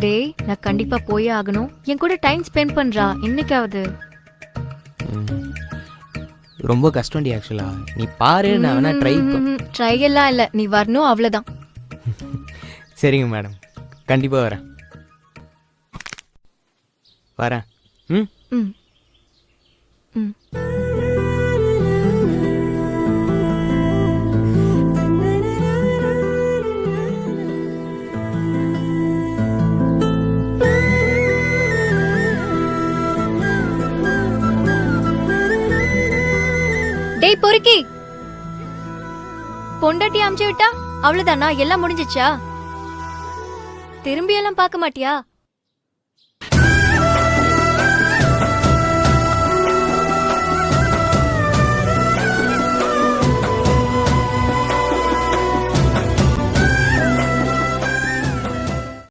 டேய் நான் கண்டிப்பா போயே ஆகணும். என் கூட டைம் ஸ்பெண்ட் பண்றா இன்னைக்காவது. ரொம்ப கஷ்டம்டி ஆக்சுவலா. நீ பாரு, நான் வேணா ட்ரை எல்லாம் இல்ல, நீ வரணும் அவ்வளவுதான். சரிங்க மேடம், கண்டிப்பாக வரேன். வரேன். ம் ம் ம் டேய் பொறுக்கி, பொண்டாட்டி அமுச்சு விட்டா அவ்வளவுதானா? எல்லாம் முடிஞ்சிச்சா? திரும்பி எல்லாம் பார்க்க மாட்டியா?